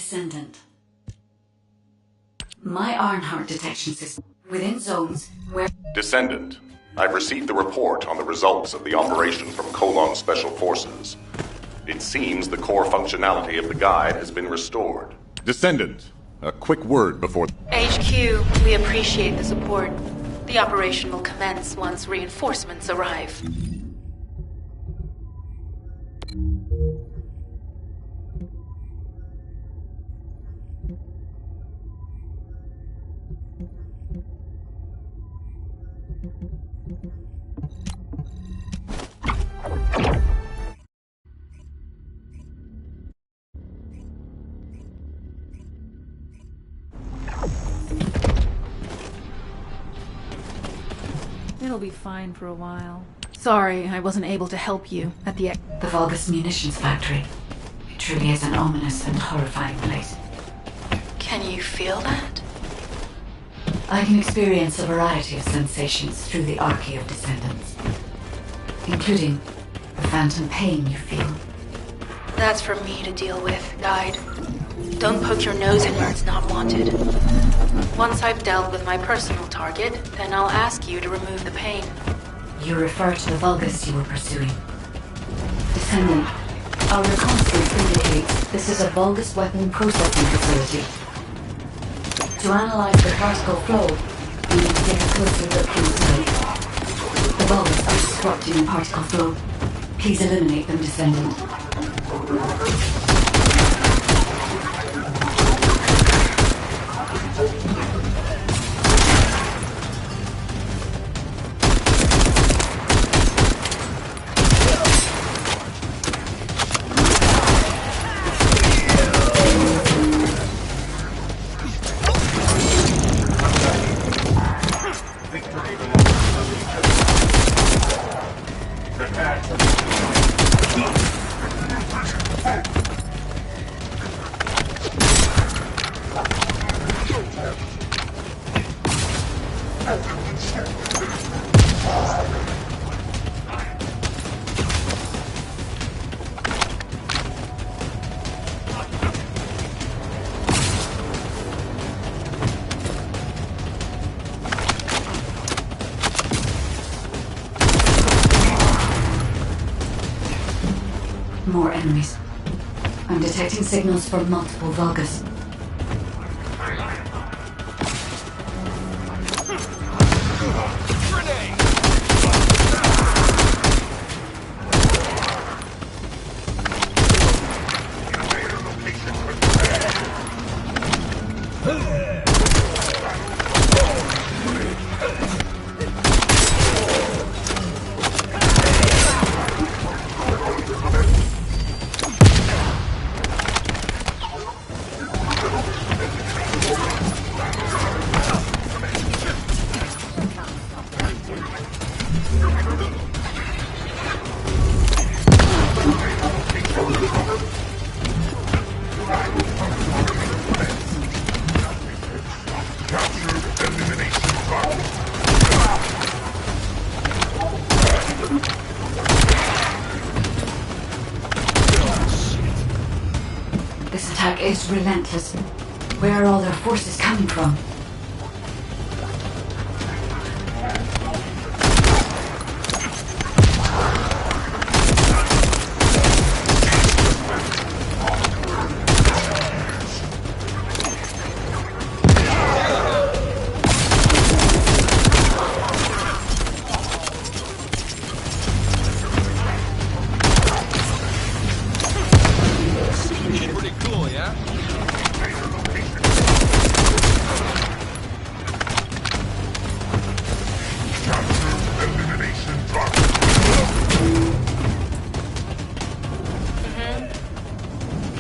Descendant. My Ironheart detection system within zones where... Descendant, I've received the report on the results of the operation from Colon Special Forces. It seems the core functionality of the guide has been restored. Descendant, a quick word before... HQ, we appreciate the support. The operation will commence once reinforcements arrive. It'll be fine for a while. Sorry, I wasn't able to help you at the Vulgus munitions factory. It truly is an ominous and horrifying place. Can you feel that? I can experience a variety of sensations through the archy of Descendants, including the phantom pain you feel. That's for me to deal with, Guide. Don't poke your nose in where it's not wanted. Once I've dealt with my personal target, then I'll ask you to remove the pain. You refer to the Vulgus you were pursuing. Descendant, our reconnaissance indicates this is a Vulgus weapon processing facility. To analyze the particle flow, we need to take a closer look inside. The Vulgus are disrupting the particle flow. Please eliminate them, Descendant. More enemies. I'm detecting signals from multiple Vulgus. This attack is relentless. Where are all their forces coming from? Pretty cool, yeah?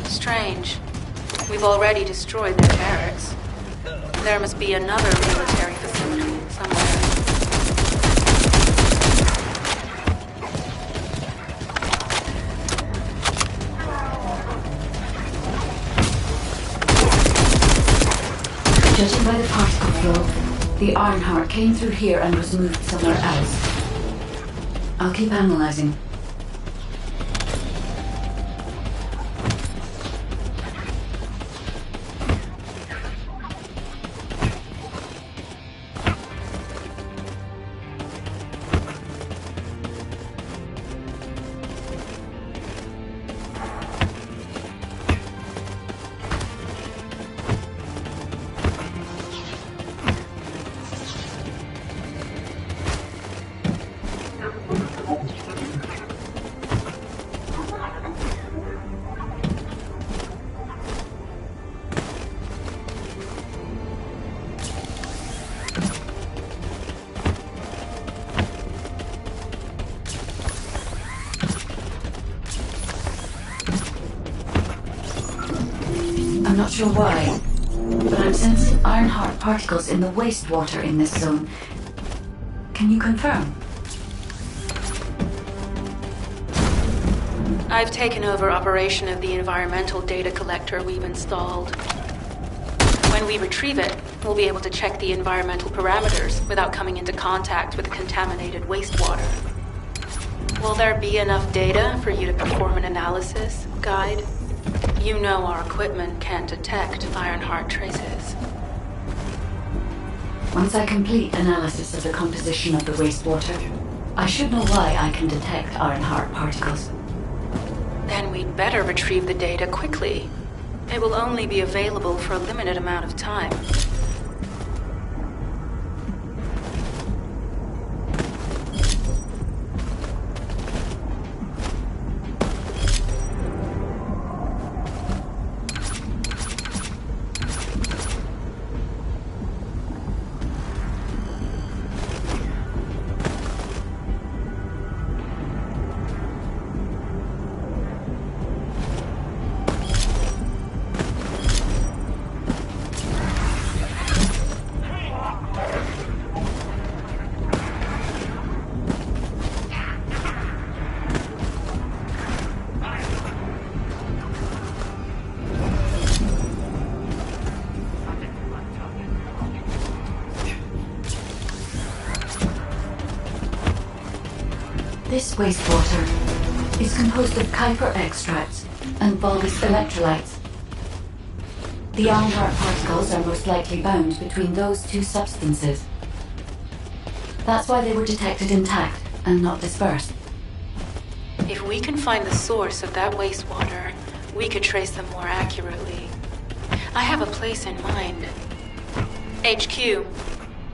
Strange. We've already destroyed their barracks. There must be another military facility somewhere. Judging by the particle flow, the Ironheart came through here and was moved somewhere else. I'll keep analyzing. not sure why, but I'm sensing Ironheart particles in the wastewater in this zone. Can you confirm? I've taken over operation of the environmental data collector we've installed. When we retrieve it, we'll be able to check the environmental parameters without coming into contact with contaminated wastewater. Will there be enough data for you to perform an analysis, Guide? You know our equipment can't detect Ironheart traces. Once I complete analysis of the composition of the wastewater, I should know why I can detect Ironheart particles. Then we'd better retrieve the data quickly. It will only be available for a limited amount of time. This wastewater is composed of Kuiper extracts and Vulgus electrolytes. The Ironheart particles are most likely bound between those two substances. That's why they were detected intact and not dispersed. If we can find the source of that wastewater, we could trace them more accurately. I have a place in mind. HQ.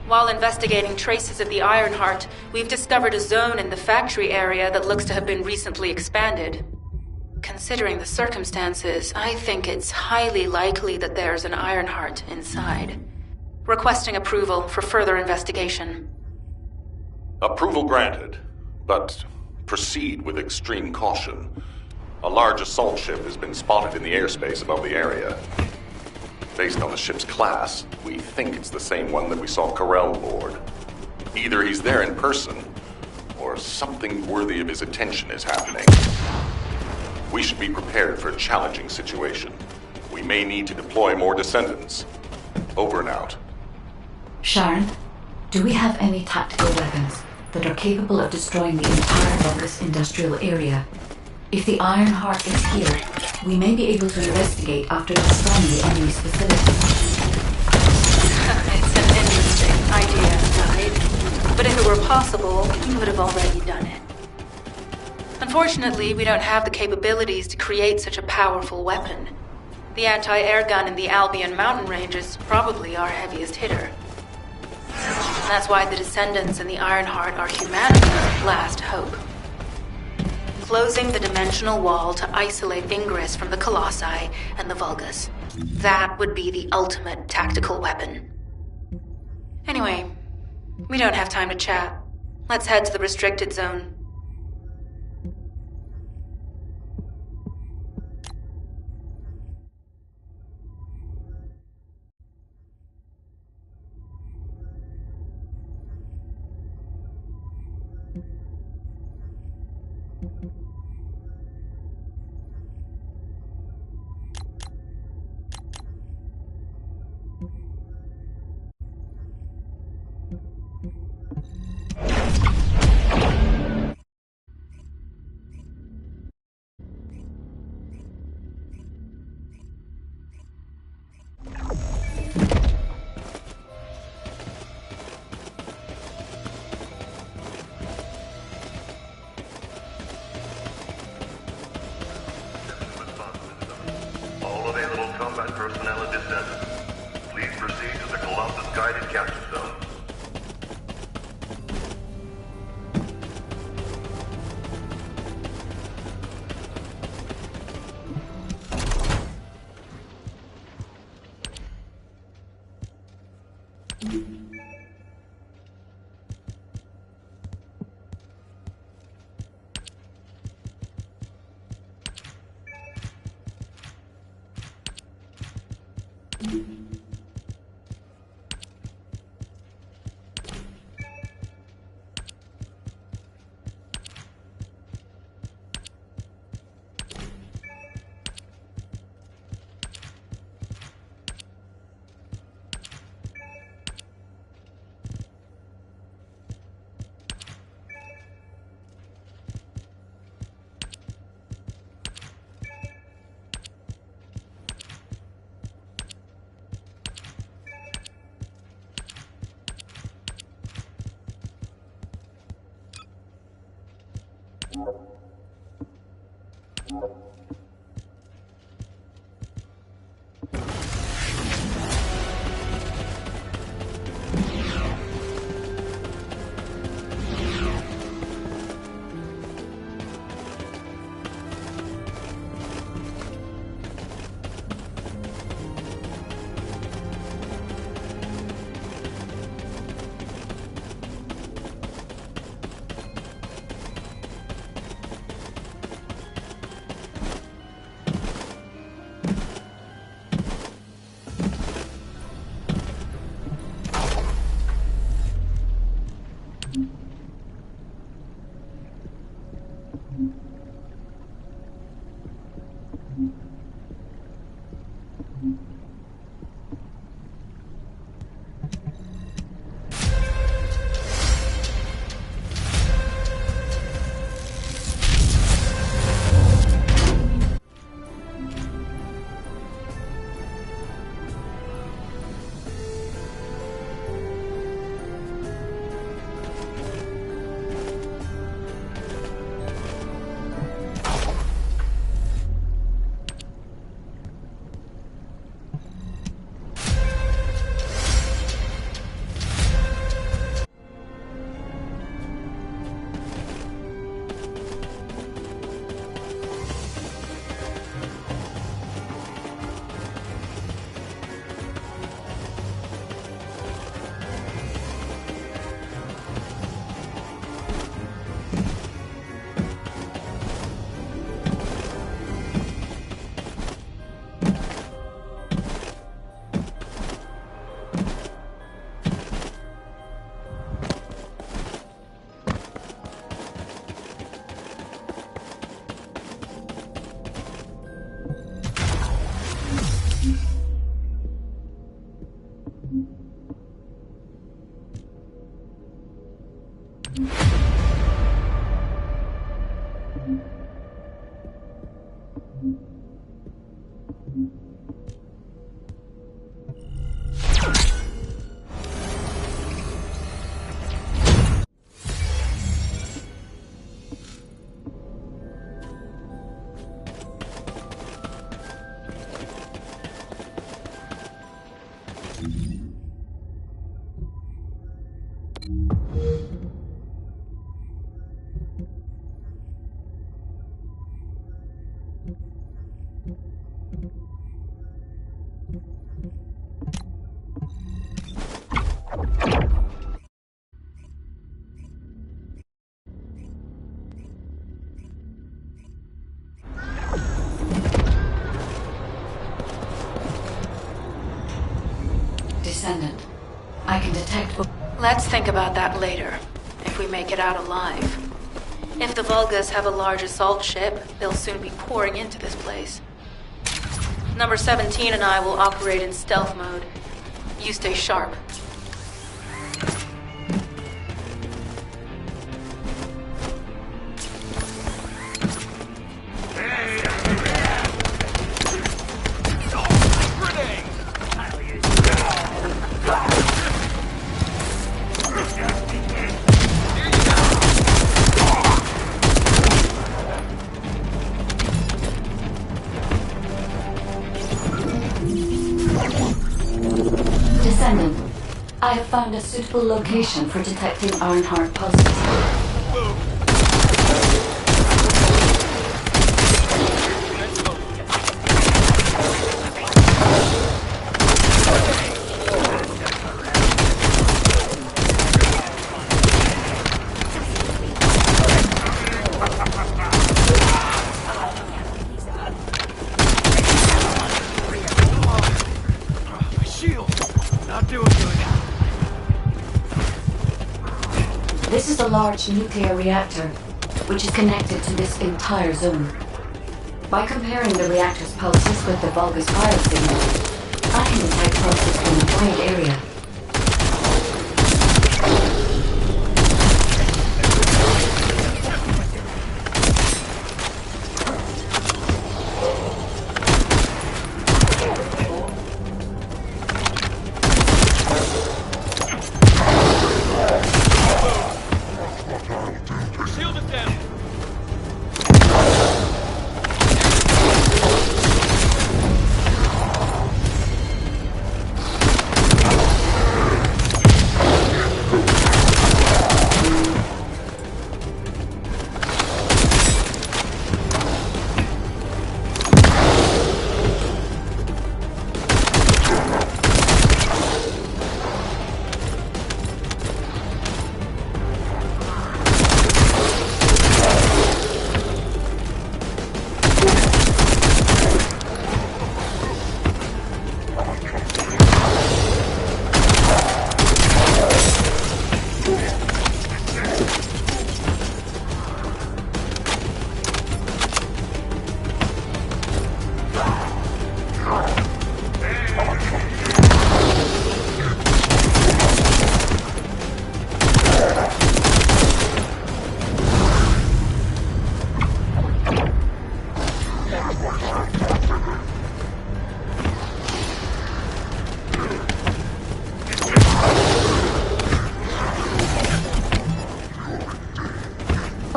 While investigating traces of the Ironheart, we've discovered a zone in the factory area that looks to have been recently expanded. Considering the circumstances, I think it's highly likely that there's an Ironheart inside. Requesting approval for further investigation. Approval granted, but proceed with extreme caution. A large assault ship has been spotted in the airspace above the area. Based on the ship's class, we think it's the same one that we saw Carell aboard. Either he's there in person, or something worthy of his attention is happening. We should be prepared for a challenging situation. We may need to deploy more Descendants. Over and out. Sharon, do we have any tactical weapons that are capable of destroying the entire Vulgus industrial area? If the Ironheart is here, we may be able to investigate after destroying the enemy's facility. It's an interesting idea, Guide. But if it were possible, we would have already done it. Unfortunately, we don't have the capabilities to create such a powerful weapon. The anti-air gun in the Albion mountain range is probably our heaviest hitter. That's why the Descendants and the Ironheart are humanity's last hope. Closing the dimensional wall to isolate Ingress from the Colossi and the Vulgus. That would be the ultimate tactical weapon. Anyway, we don't have time to chat. Let's head to the restricted zone. All available combat personnel and Descendants, please proceed to the Colossus guided capture zone. Descendant. I can detect... Let's think about that later, if we make it out alive. If the Vulgas have a large assault ship, they'll soon be pouring into this place. Number 17 and I will operate in stealth mode. You stay sharp. Descendant. I have found a suitable location for detecting Ironheart pulses. large nuclear reactor, which is connected to this entire zone. By comparing the reactor's pulses with the Vulgus biosignal, I can detect pulses from a wide area.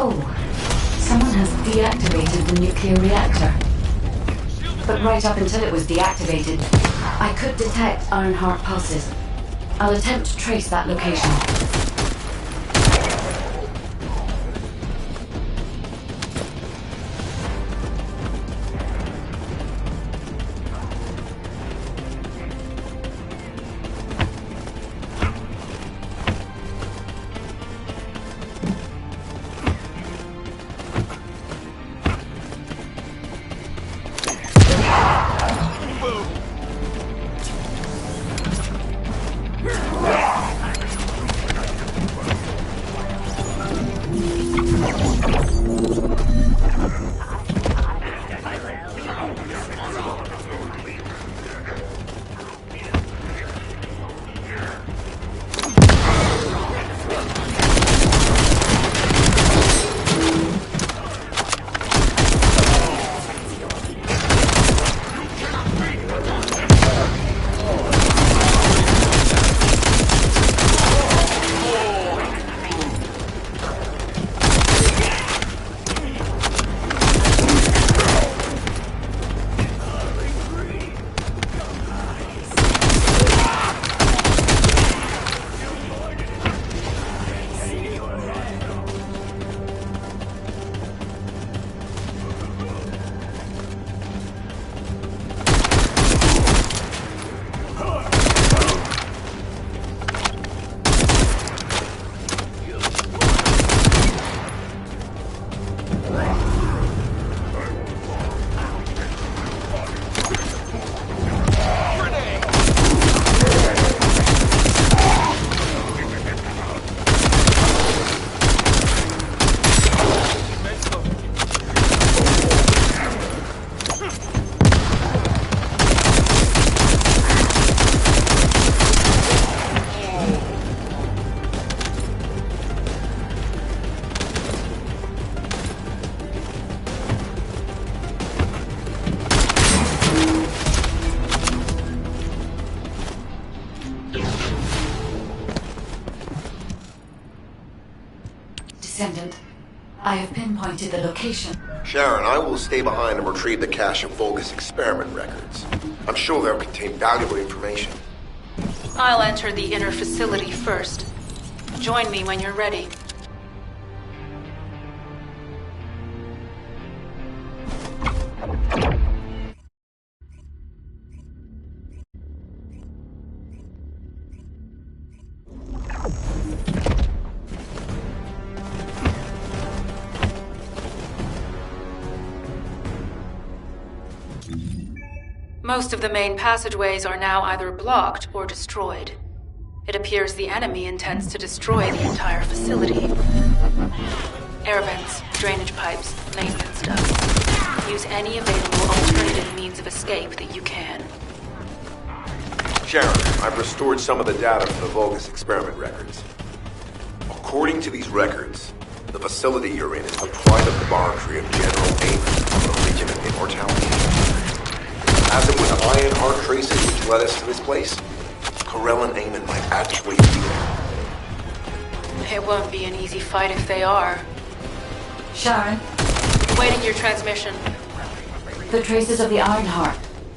Oh, someone has deactivated the nuclear reactor. But right up until it was deactivated, I could detect Ironheart pulses. I'll attempt to trace that location. Descendant, I have pinpointed the location. Sharon, I will stay behind and retrieve the cache of Vulgus experiment records. I'm sure they'll contain valuable information. I'll enter the inner facility first. Join me when you're ready. Most of the main passageways are now either blocked or destroyed. It appears the enemy intends to destroy the entire facility. Air vents, drainage pipes, maintenance ducts. Use any available alternative means of escape that you can. Sharon, I've restored some of the data from the Vulgus experiment records. According to these records, the facility you're in is the private laboratory of General Amos of the Legion of Immortality. As it was Ironheart traces which led us to this place, Corell and Eamon might actually be there. It won't be an easy fight if they are. Sharon, Waiting your transmission. the traces of the Ironheart.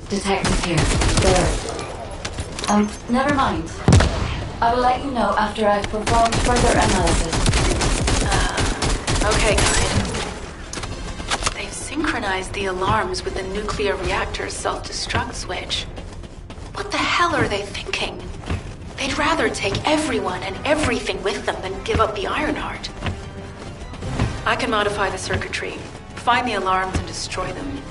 Detected here. There. Never mind. I will let you know after I've performed further analysis. Okay, Guide. They've synchronized the alarms with the nuclear reactor's self-destruct switch. What the hell are they thinking? They'd rather take everyone and everything with them than give up the Ironheart. I can modify the circuitry, find the alarms and destroy them.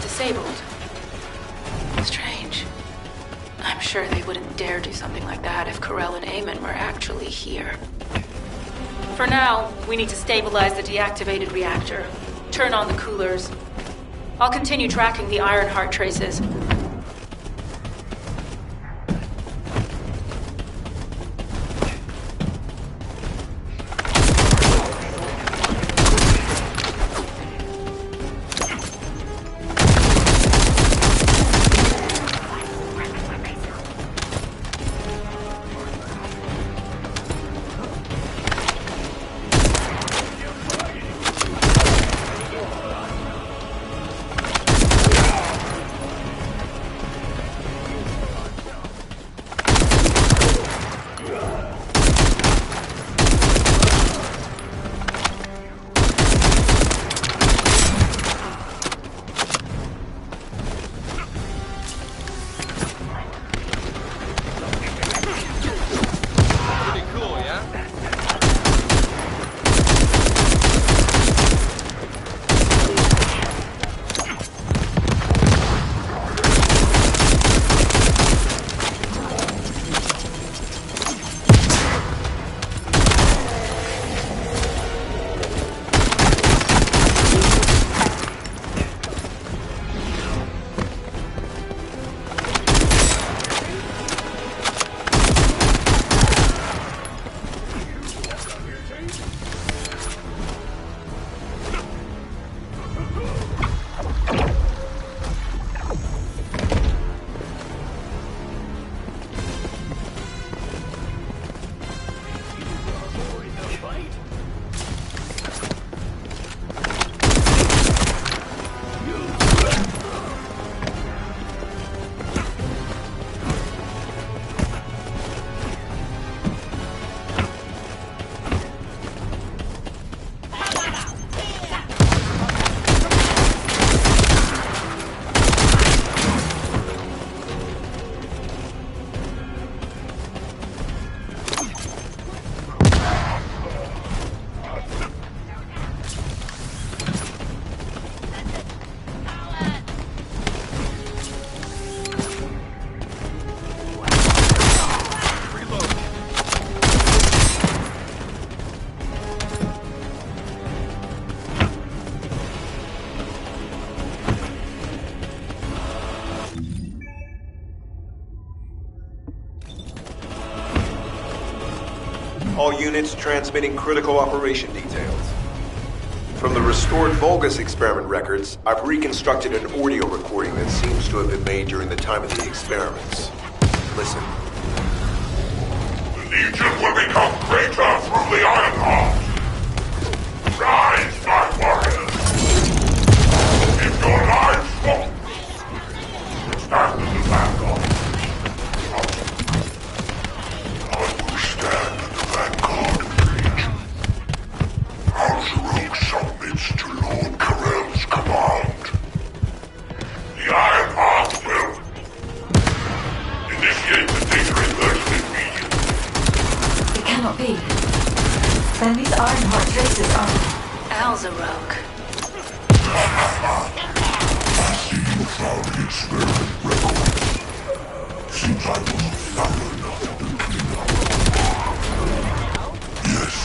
Disabled. Strange. I'm sure they wouldn't dare do something like that if Corell and Eamon were actually here. For now, we need to stabilize the deactivated reactor, turn on the coolers. I'll continue tracking the Ironheart traces. units transmitting critical operation details. From the restored Vulgus experiment records, I've reconstructed an audio recording that seems to have been made during the time of the experiments. Listen. The Legion will become greater through the Iron Heart. Rise, my warriors! If your lives fall, stand in the vanguard. I will stand in the vanguard, Legion. Al-Zarok submits to Lord Karel's command. The Iron Heart will initiate the data reversing region. It cannot be. Then these Ironheart traces are... Al-Zarok. I see you found the experiment record. Seems I wasn't thorough enough to clean up. Yes,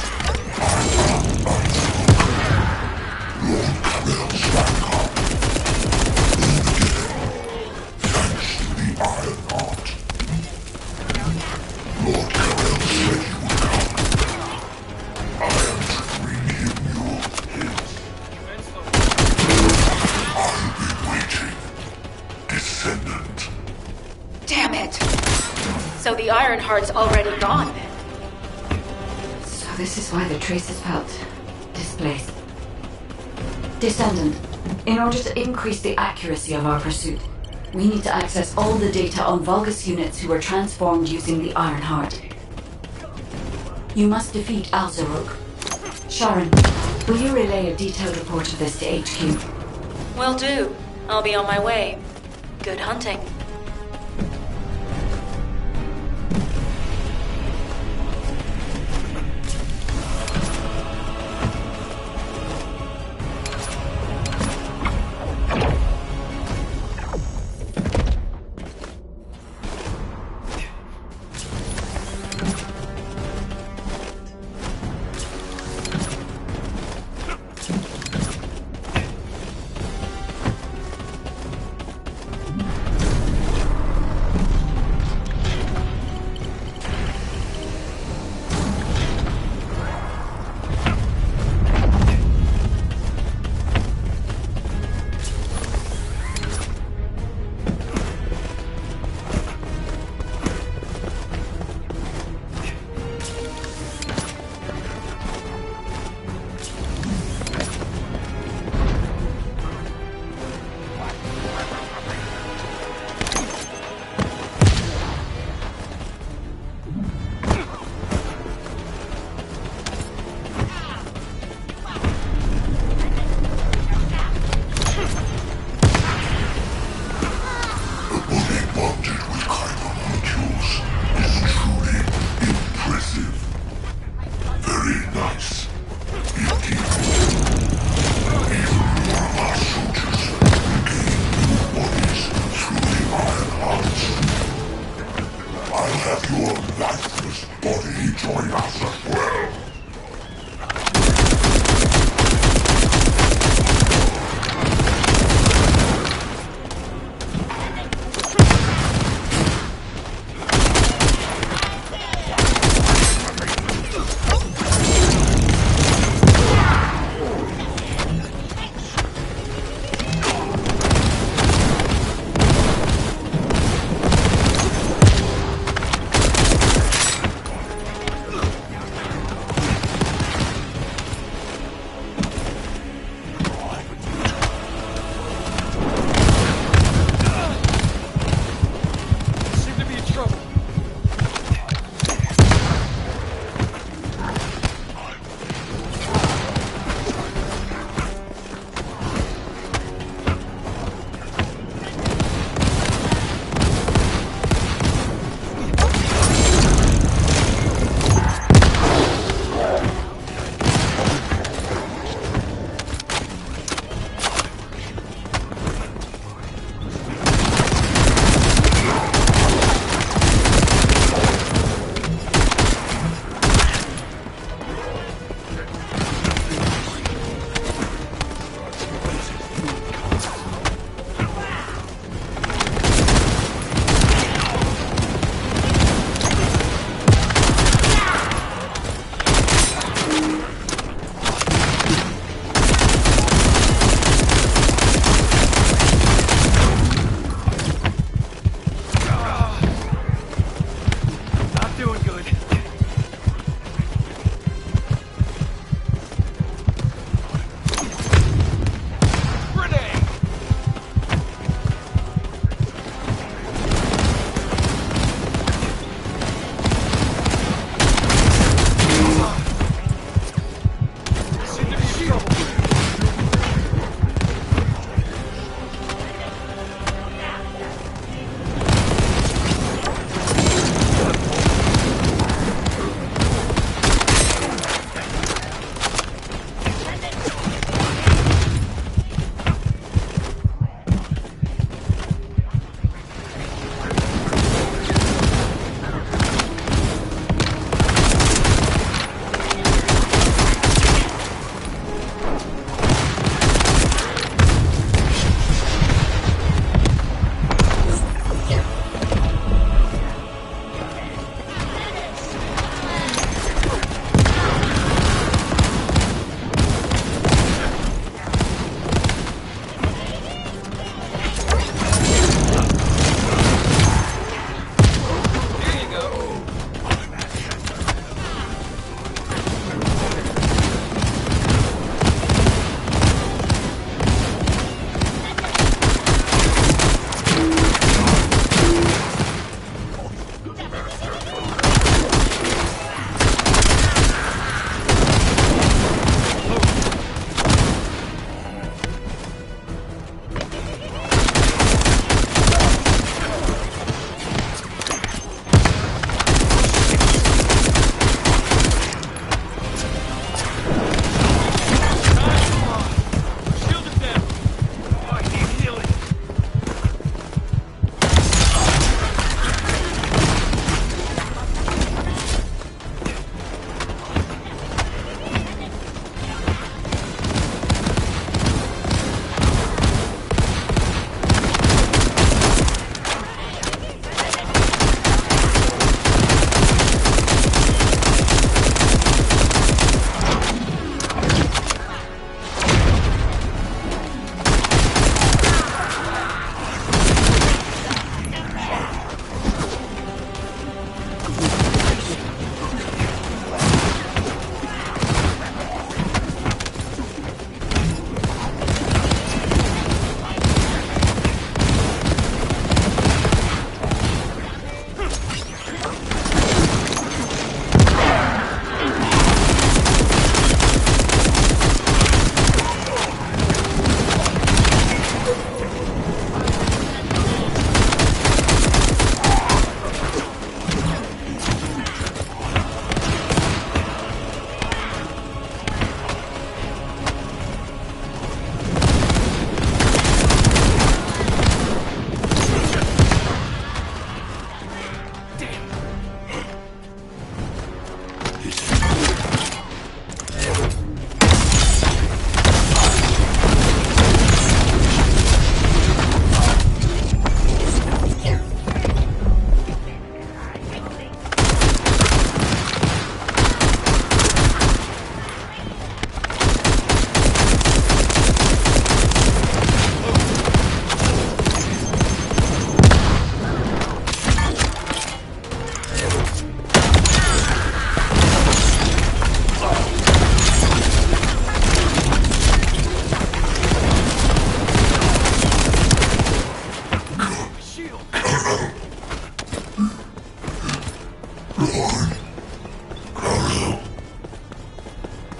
I am Al-Zarok. Lord Karel's backup. Born again. Thanks to the Iron Heart. Lord Karel said you would come. I am to bring him your gifts. I'll be waiting. Descendant. Damn it! So the Ironheart's already gone then? So this is why the traces felt displaced. Descendant, in order to increase the accuracy of our pursuit, we need to access all the data on Vulgus units who were transformed using the Ironheart. You must defeat Al-Zarok. Sharon, will you relay a detailed report of this to HQ? Will do. I'll be on my way. Good hunting.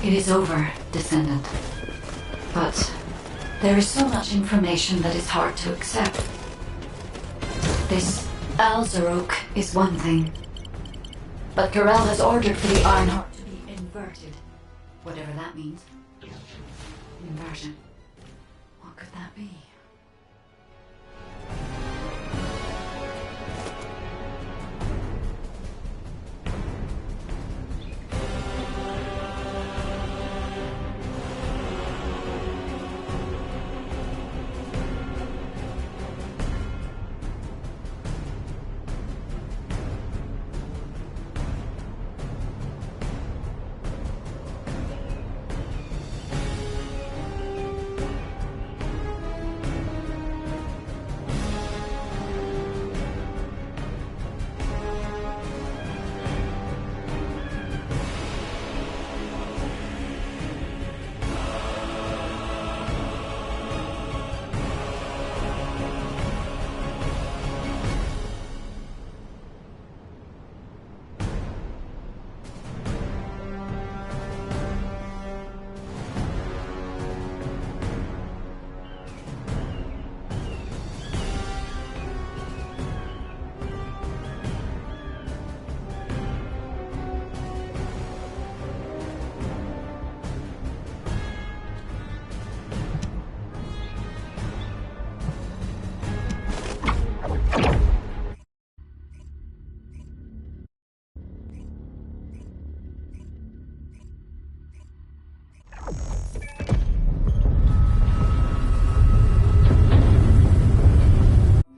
It is over, Descendant. But there is so much information that is hard to accept. This Alzarok is one thing. But Corel has ordered for the Ironheart to be inverted. Whatever that means. Inversion. What could that be?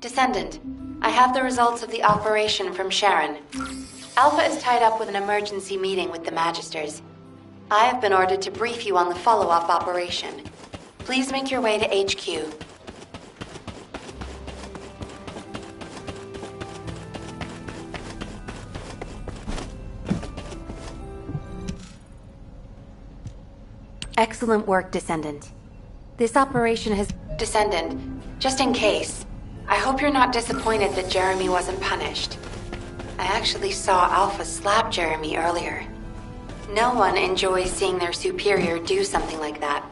Descendant, I have the results of the operation from Sharon. Alpha is tied up with an emergency meeting with the Magisters. I have been ordered to brief you on the follow-up operation. Please make your way to HQ. Excellent work, Descendant. This operation has... Descendant, just in case, I hope you're not disappointed that Jeremy wasn't punished. I actually saw Alpha slap Jeremy earlier. No one enjoys seeing their superior do something like that,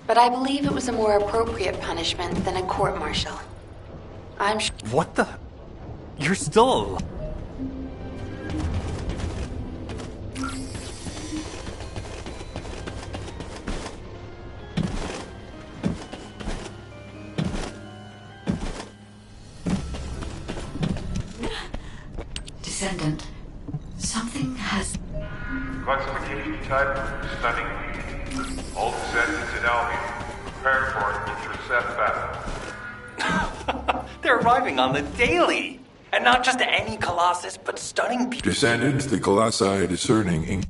but I believe it was a more appropriate punishment than a court-martial. I'm sure... What the... You're still alive? Descendant, something has... Classification type, stunning. All descendants in Albion, prepare for an intercept battle. They're arriving on the daily! And not just any Colossus, but stunning people. Descendants, the Colossi discerning.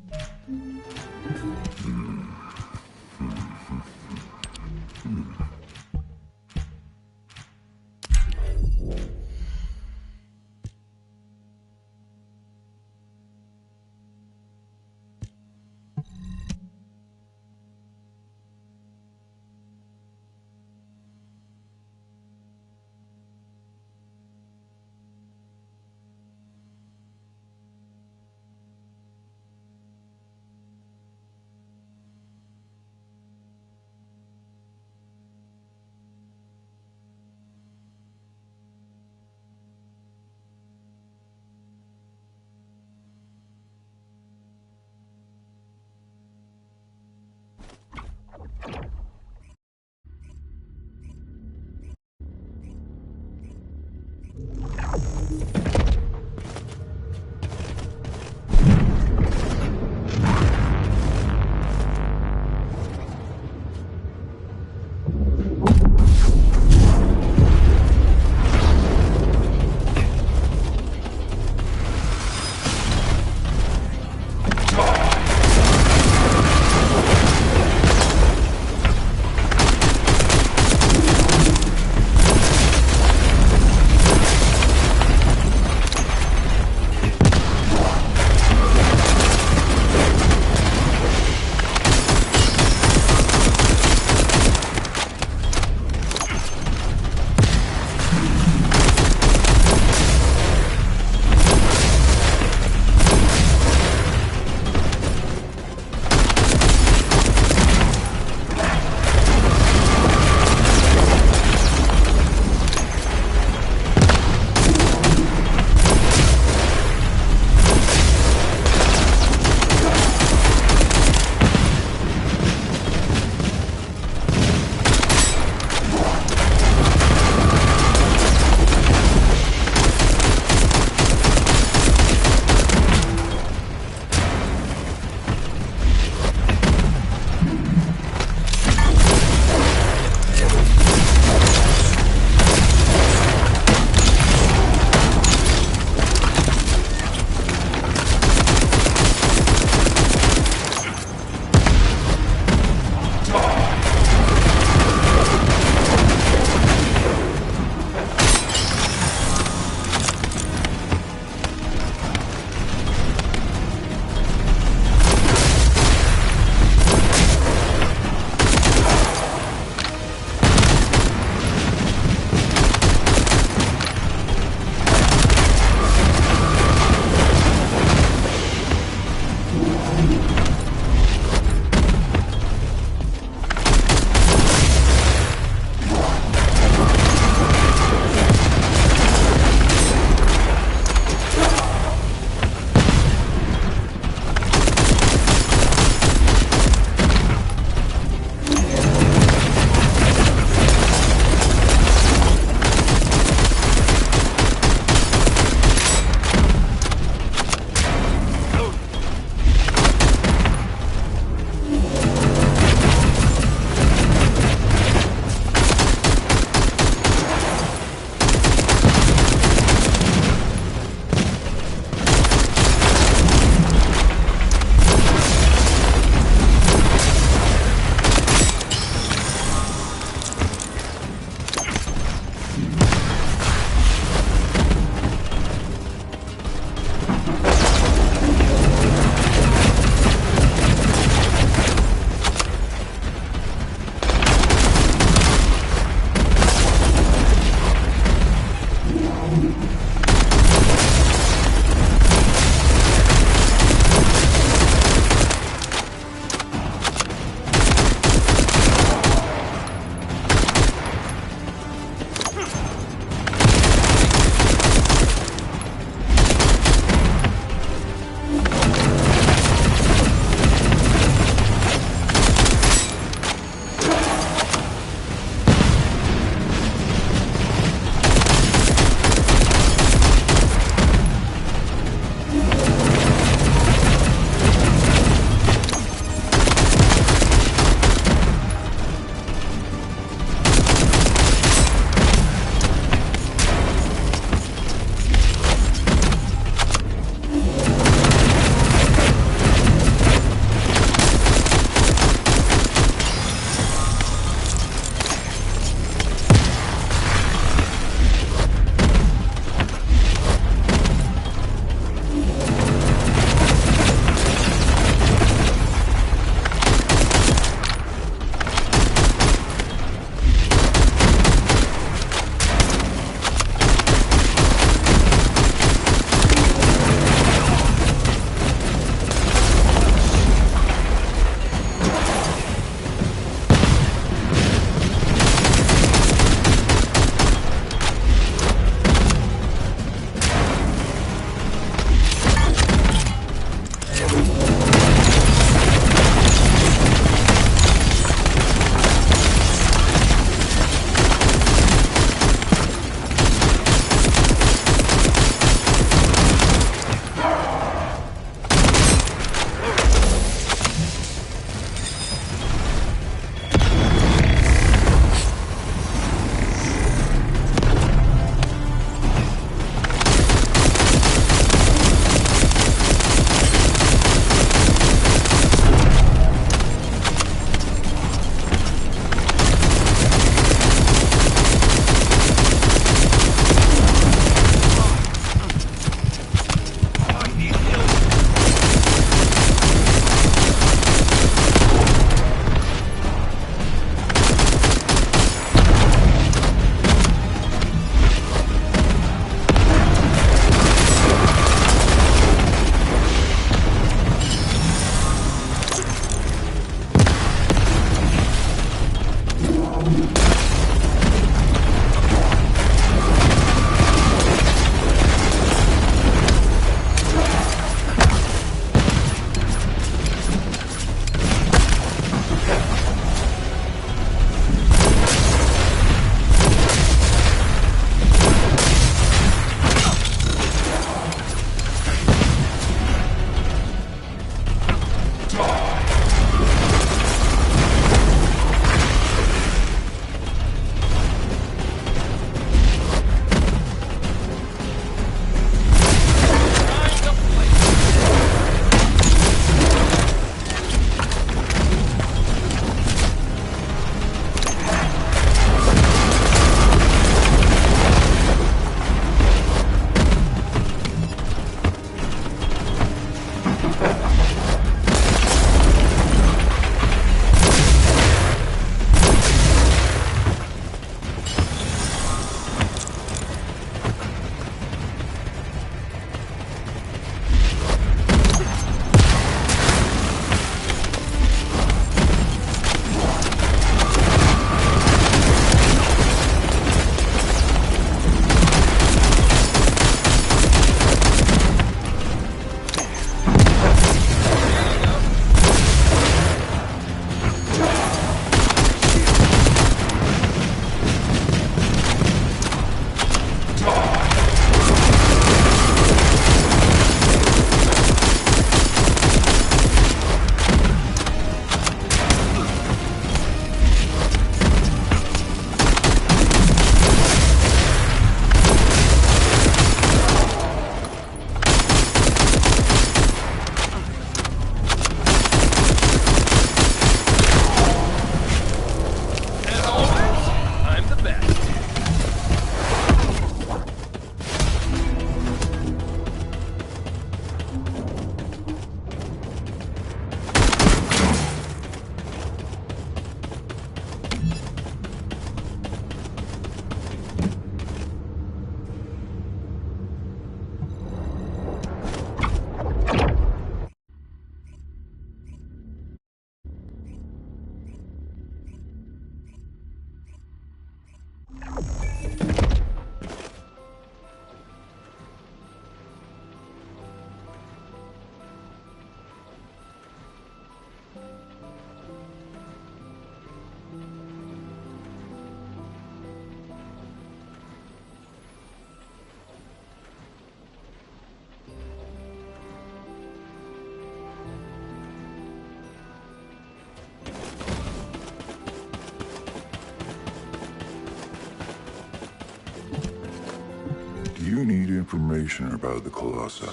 you need information about the Colossi.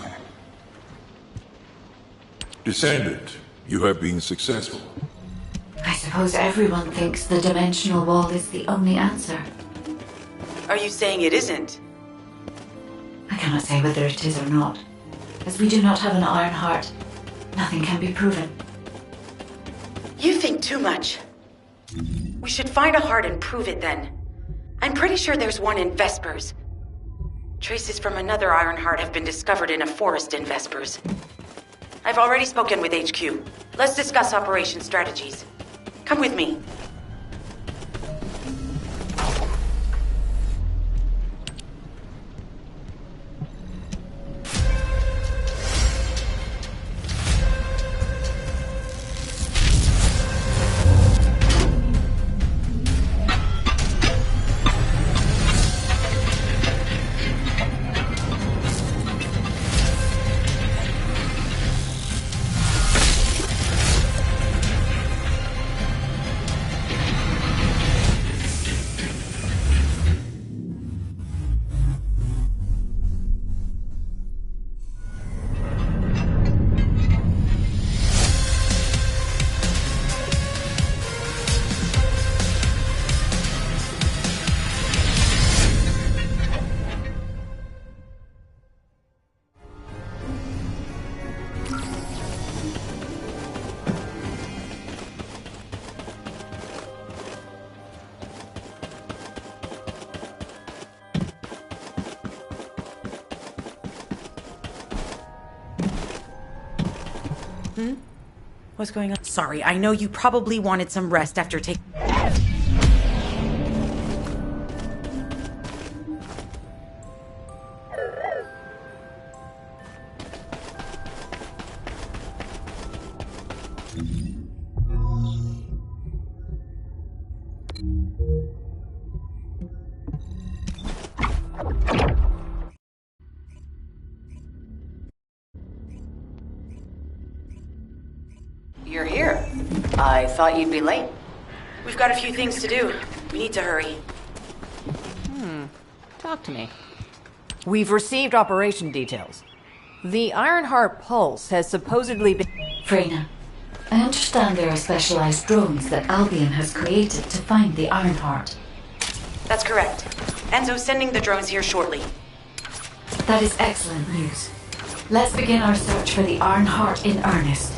Descendant, you have been successful. I suppose everyone thinks the dimensional wall is the only answer. Are you saying it isn't? I cannot say whether it is or not. As we do not have an iron heart, nothing can be proven. You think too much. We should find a heart and prove it then. I'm pretty sure there's one in Vespers. Traces from another iron heart have been discovered in a forest in Vespers. I've already spoken with HQ. Let's discuss operation strategies. Come with me. What's going on? Sorry, I know you probably wanted some rest after taking... You're here. I thought you'd be late. We've got a few things to do. We need to hurry. Talk to me. We've received operation details. The Ironheart Pulse has supposedly been... Freyna, I understand there are specialized drones that Albion has created to find the Ironheart. That's correct. Enzo's sending the drones here shortly. That is excellent news. Let's begin our search for the Ironheart in earnest.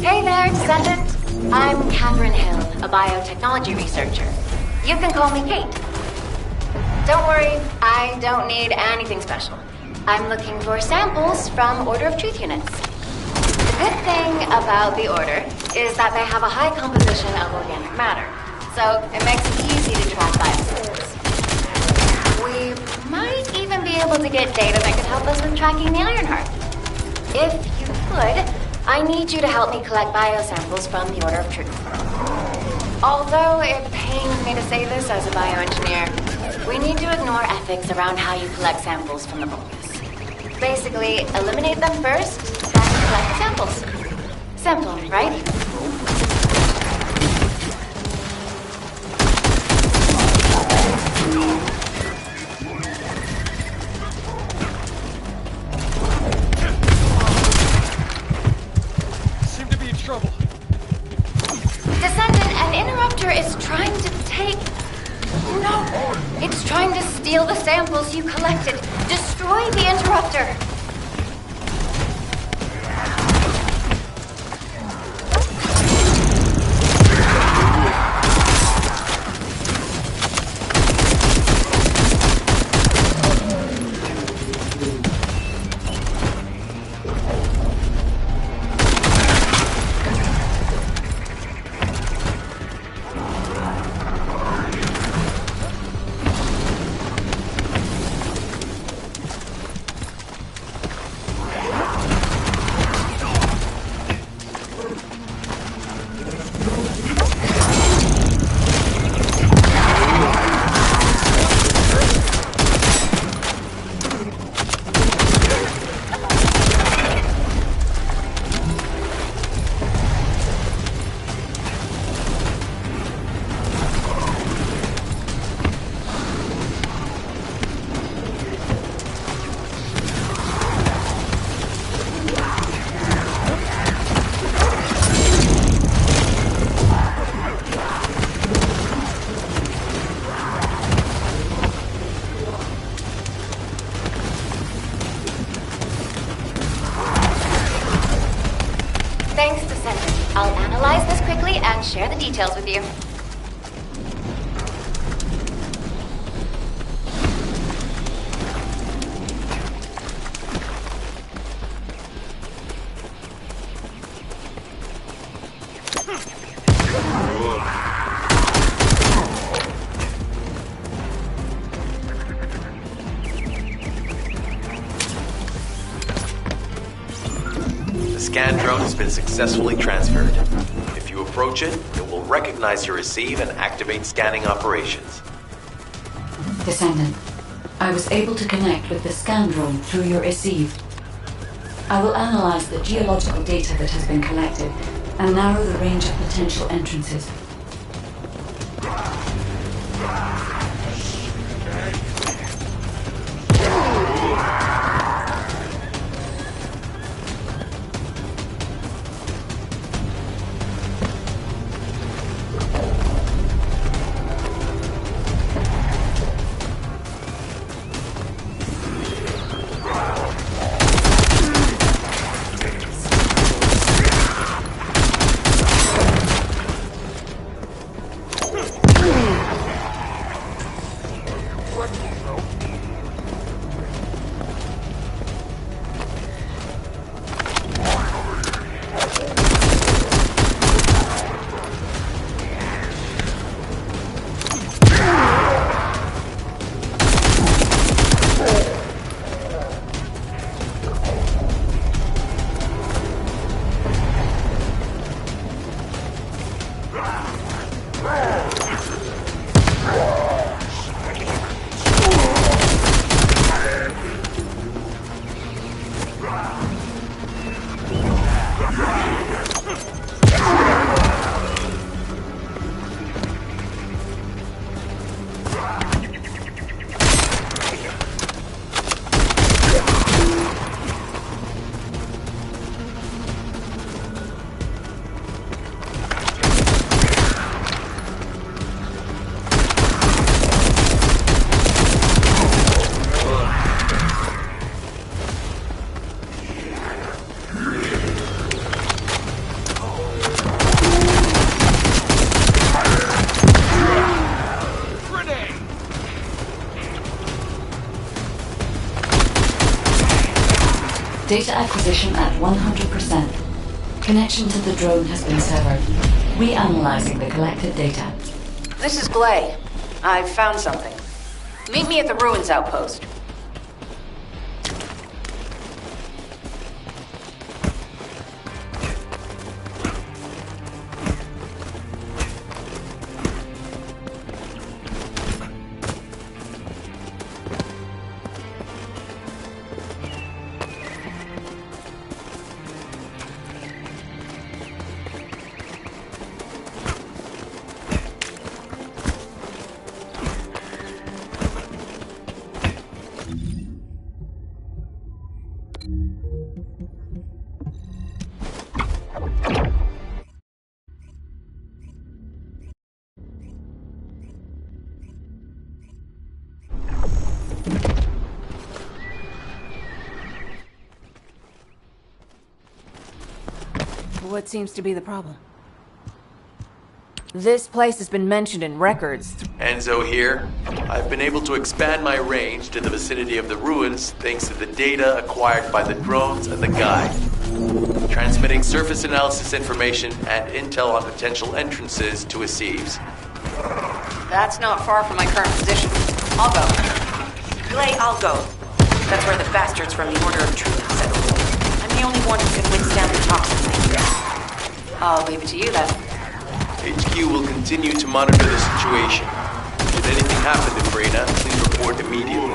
Hey there, Descendant. I'm Catherine Hill, a biotechnology researcher. You can call me Kate. Don't worry, I don't need anything special. I'm looking for samples from Order of Truth units. The good thing about the Order is that they have a high composition of organic matter, so it makes it easy to track biosamples. We might even be able to get data that could help us with tracking the Ironheart. If you could, I need you to help me collect biosamples from the Order of Truth. Although it pains me to say this as a bioengineer, we need to ignore ethics around how you collect samples from the Vulgus. Basically, eliminate them first, then collect the samples. Simple, right? Is trying to take... No! It's trying to steal the samples you collected. Destroy the interrupter! Thanks, Descendant. I'll analyze this quickly and share the details with you. The scan drone has been successfully transferred. If you approach it, it will recognize your receive and activate scanning operations. Descendant, I was able to connect with the scan drone through your receive. I will analyze the geological data that has been collected and narrow the range of potential entrances. Data acquisition at 100%. Connection to the drone has been severed. Reanalyzing the collected data. This is Glay. I've found something. Meet me at the ruins outpost. What seems to be the problem? This place has been mentioned in records. Enzo here. I've been able to expand my range to the vicinity of the ruins thanks to the data acquired by the drones and the guide. Transmitting surface analysis information and intel on potential entrances to Receives. That's not far from my current position. I'll go. Glay, I'll go. That's where the bastards from the Order of Truth have settled. I'm the only one who can withstand the toxin thing. I'll leave it to you then. HQ will continue to monitor the situation. Should anything happen to Freyna, please report immediately.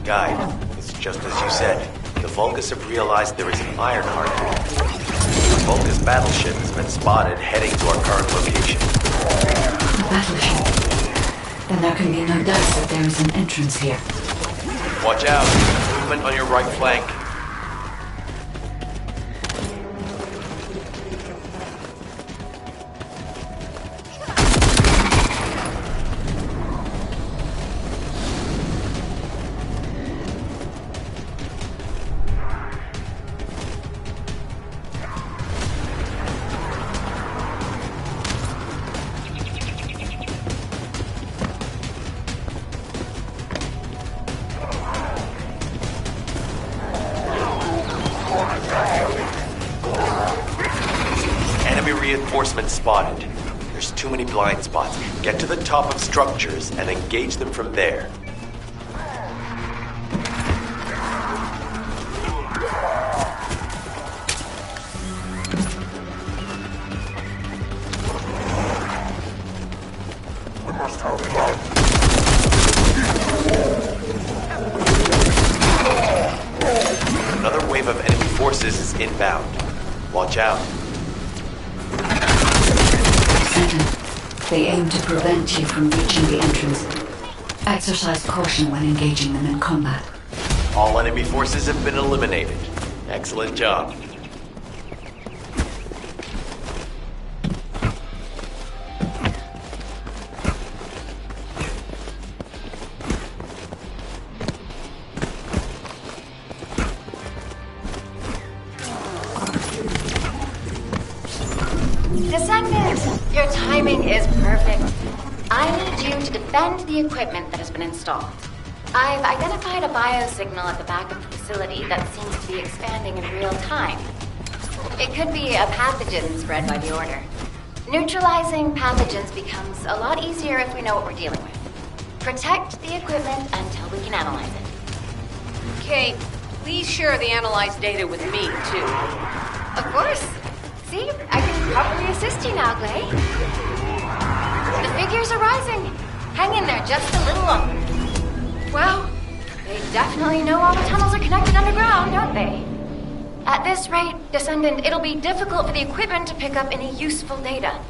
Guide, it's just as you said. The Vulgus have realized there is an Ironheart. The Vulgus battleship has been spotted heading to our current location. A battleship? Then there can be no doubt that there is an entrance here. Watch out. Movement on your right flank. reinforcements spotted. There's too many blind spots. Get to the top of structures and engage them from there. We must have blood. Another wave of enemy forces is inbound. Watch out. Descendant, they aim to prevent you from reaching the entrance. Exercise caution when engaging them in combat. All enemy forces have been eliminated. Excellent job. Descendant, your timing is perfect. I need you to defend the equipment that has been installed. I've identified a biosignal at the back of the facility that seems to be expanding in real time. It could be a pathogen spread by the Order. Neutralizing pathogens becomes a lot easier if we know what we're dealing with. Protect the equipment until we can analyze it. Kate, please share the analyzed data with me, too. Of course. See, I can properly assist you now, Glay. The figures are rising. Hang in there just a little longer. Well, they definitely know all the tunnels are connected underground, don't they? At this rate, Descendant, it'll be difficult for the equipment to pick up any useful data.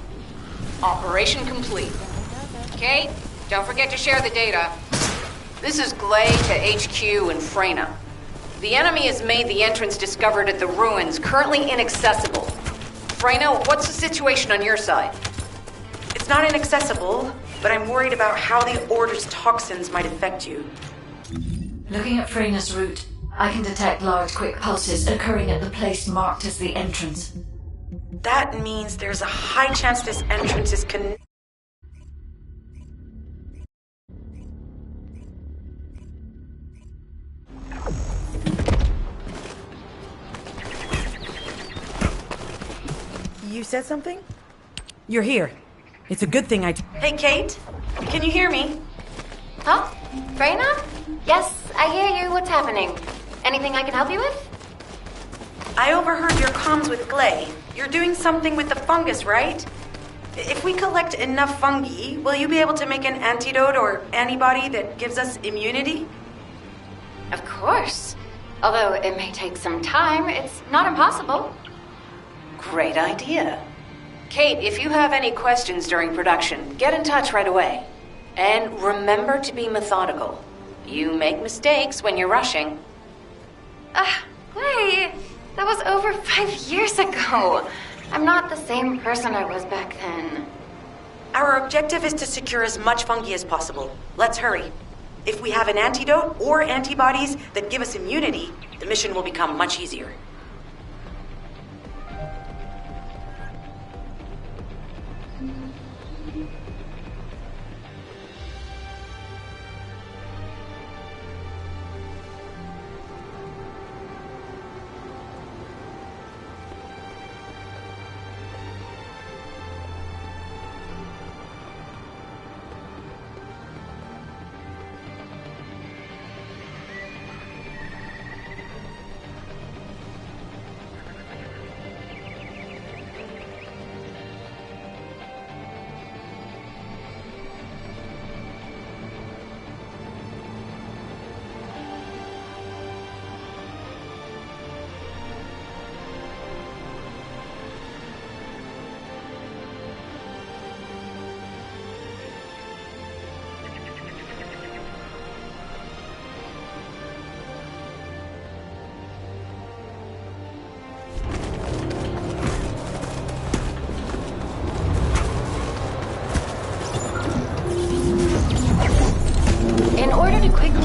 Operation complete. Kate, don't forget to share the data. This is Glay to HQ in Freyna. The enemy has made the entrance discovered at the ruins currently inaccessible. Freyna, what's the situation on your side? It's not inaccessible, but I'm worried about how the Order's toxins might affect you. Looking at Freyna's route, I can detect large quick pulses occurring at the place marked as the entrance. That means there's a high chance this entrance is connected. You said something? You're here. It's a good thing Hey, Kate? Can you hear me? Huh? Freyna? Yes, I hear you. What's happening? Anything I can help you with? I overheard your comms with Glay. You're doing something with the fungus, right? If we collect enough fungi, will you be able to make an antidote or antibody that gives us immunity? Of course. Although it may take some time, it's not impossible. Great idea. Kate, if you have any questions during production, get in touch right away. And remember to be methodical. You make mistakes when you're rushing. Glay, that was over 5 years ago. I'm not the same person I was back then. Our objective is to secure as much fungi as possible. Let's hurry. If we have an antidote or antibodies that give us immunity, the mission will become much easier.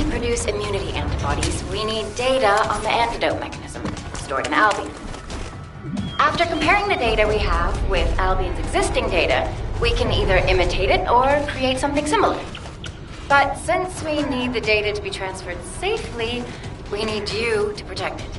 Produce immunity antibodies, we need data on the antidote mechanism, stored in Albion. After comparing the data we have with Albion's existing data, we can either imitate it or create something similar. But since we need the data to be transferred safely, we need you to protect it.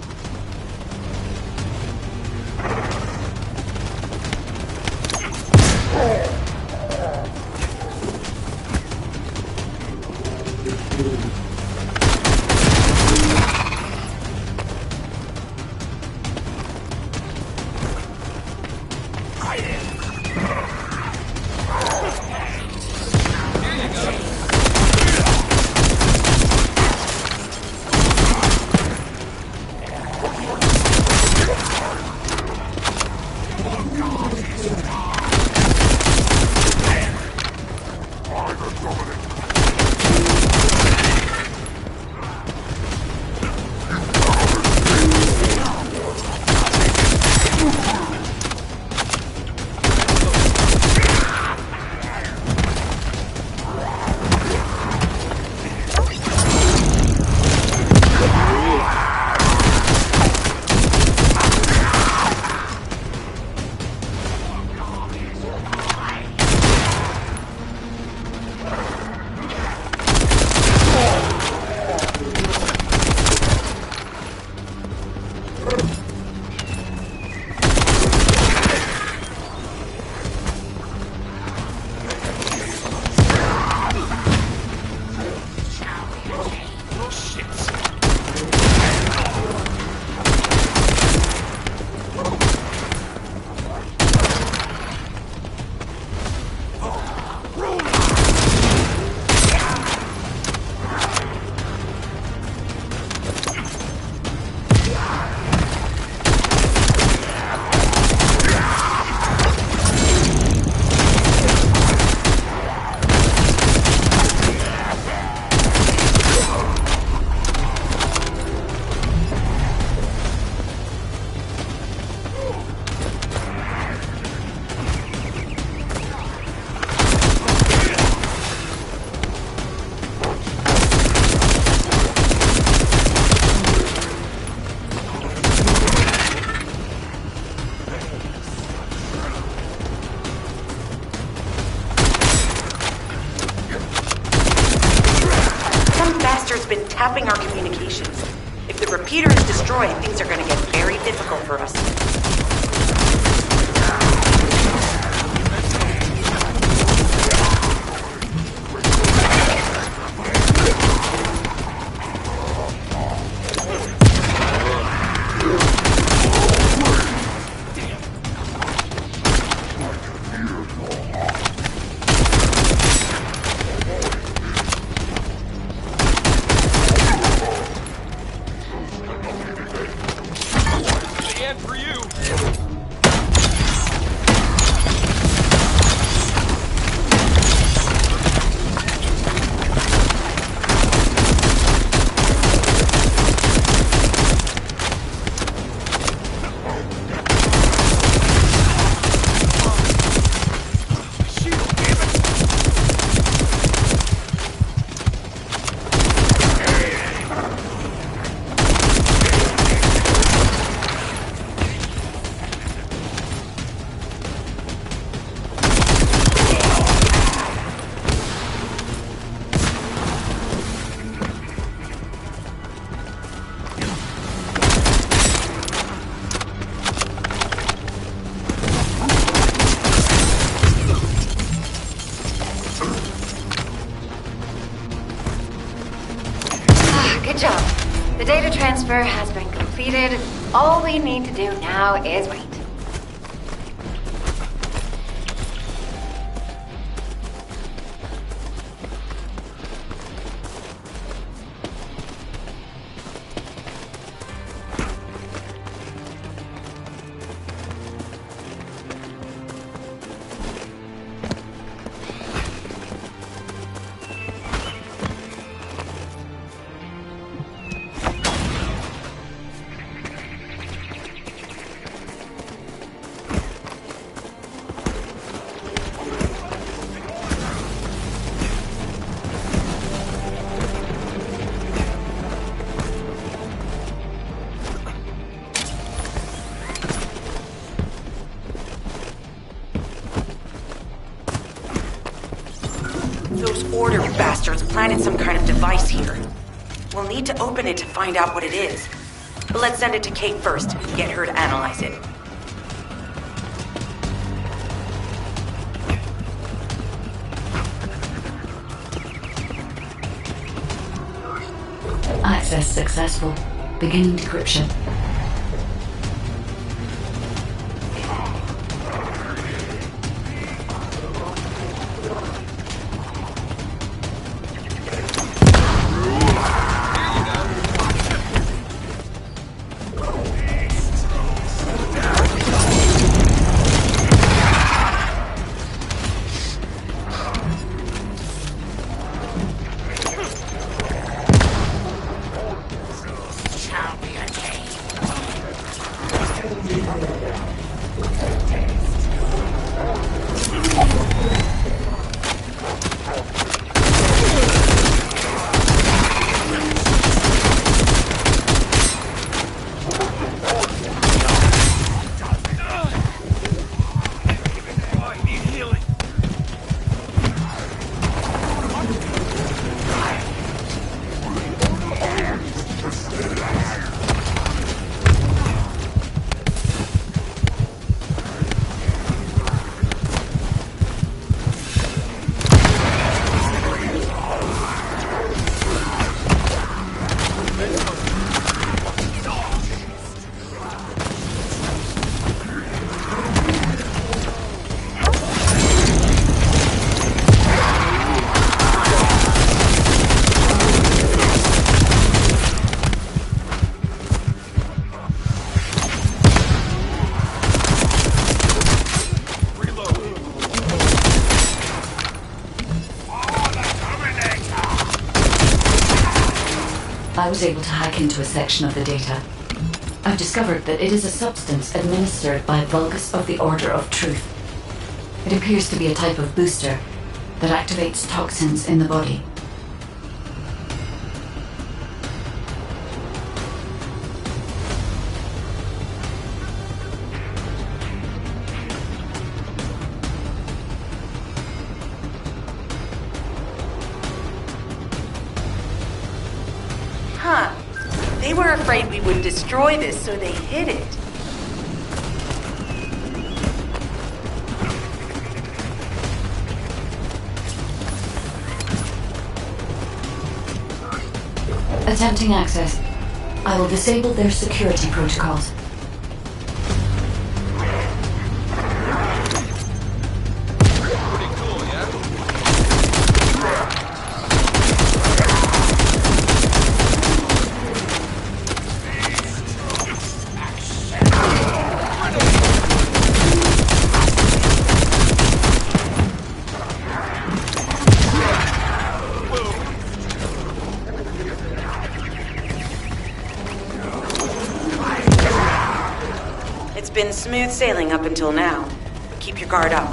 tapping our communications. If the repeater is destroyed, things are going to get very difficult for us. Good job. The data transfer has been completed. All we need to do now is wait. Those order bastards planted some kind of device here. We'll need to open it to find out what it is. But let's send it to Kate first and get her to analyze it. Access successful. Beginning decryption. I was able to hack into a section of the data. I've discovered that it is a substance administered by Vulgus of the Order of Truth. It appears to be a type of booster that activates toxins in the body. They were afraid we would destroy this, so they hid it. Attempting access. I will disable their security protocols. It's been smooth sailing up until now. Keep your guard up.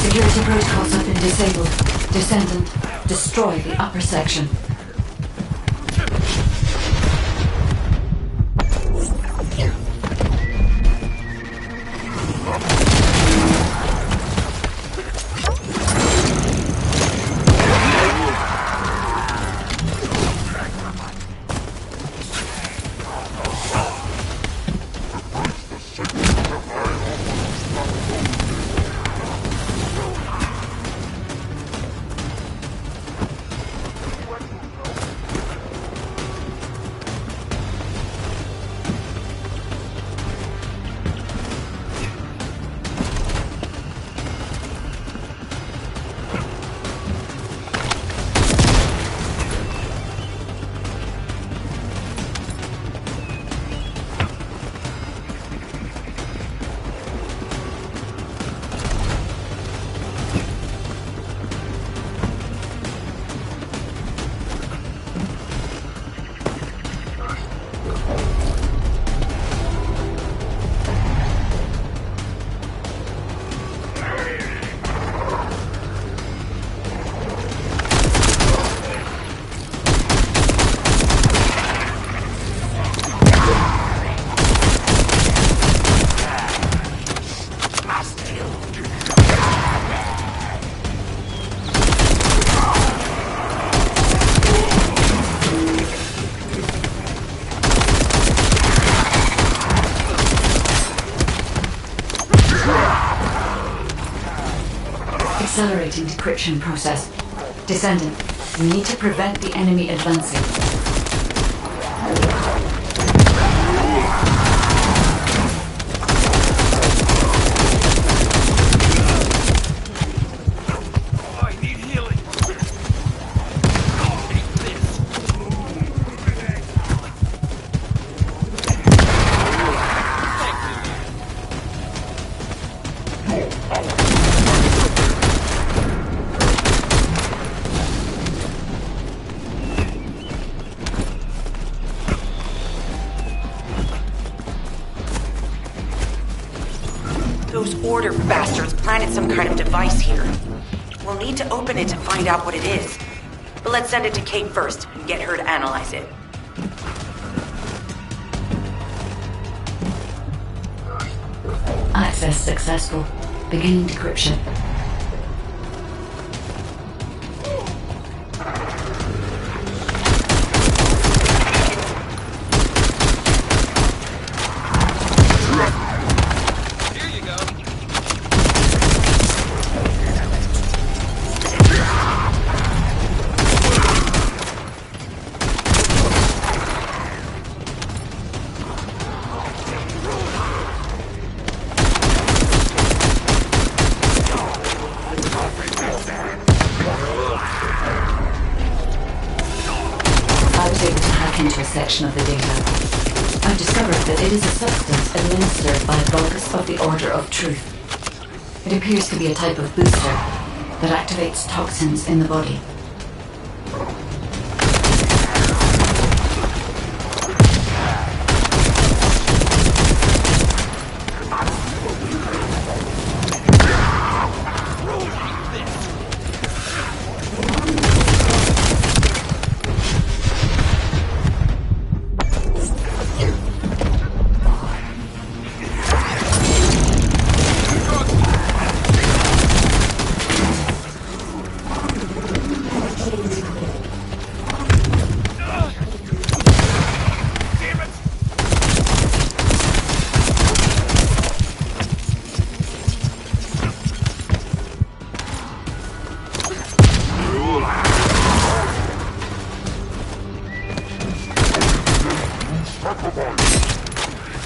Security protocols have been disabled. Descendant, destroy the upper section. Accelerating decryption process. Descendant, we need to prevent the enemy advancing. Those order bastards planted some kind of device here. We'll need to open it to find out what it is. But let's send it to Kate first and get her to analyze it. Access successful. Beginning decryption. Into a section of the data. I've discovered that it is a substance administered by Vulgus of the Order of Truth. It appears to be a type of booster that activates toxins in the body.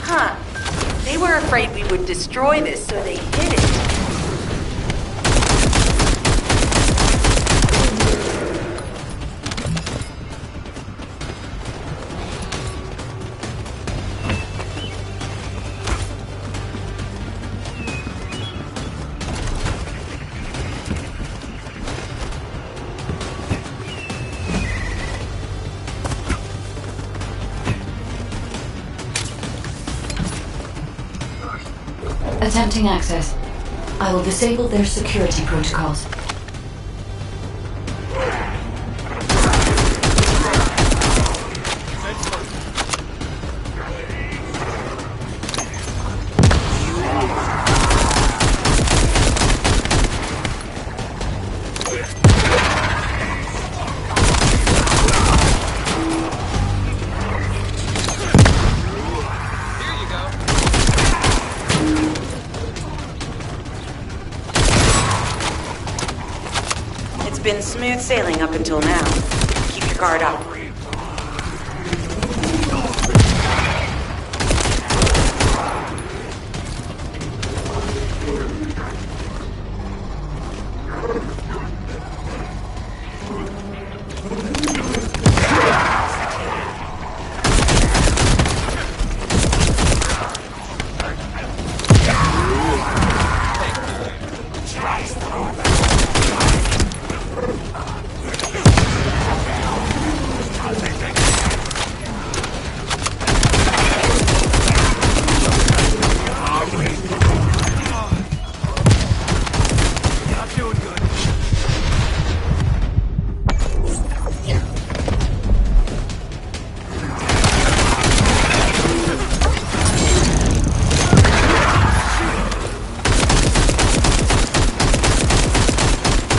Huh. They were afraid we would destroy this, so they hid it. Attempting access. I will disable their security protocols. Been smooth sailing up until now. Keep your guard up.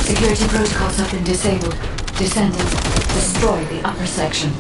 Security protocols have been disabled. Descendant, destroy the upper section.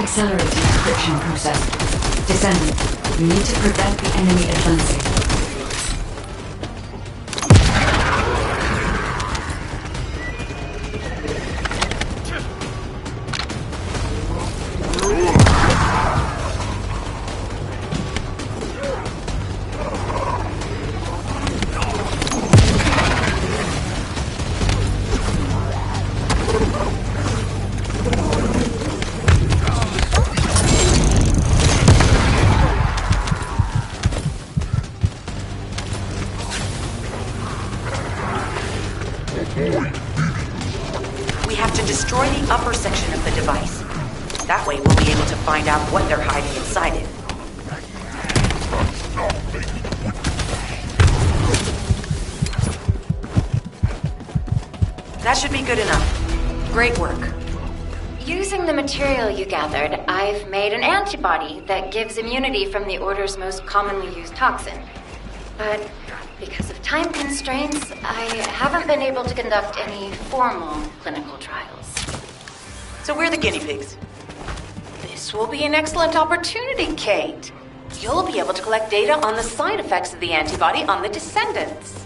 Accelerating encryption process. Descendant, you need to prevent the enemy advancing. We have to destroy the upper section of the device. That way we'll be able to find out what they're hiding inside it. That should be good enough. Great work. Using the material you gathered, I've made an antibody that gives immunity from the Order's most commonly used toxin. But because of time constraints, I haven't been able to conduct any formal clinical trials. So we're the guinea pigs. This will be an excellent opportunity, Kate. You'll be able to collect data on the side effects of the antibody on the Descendants.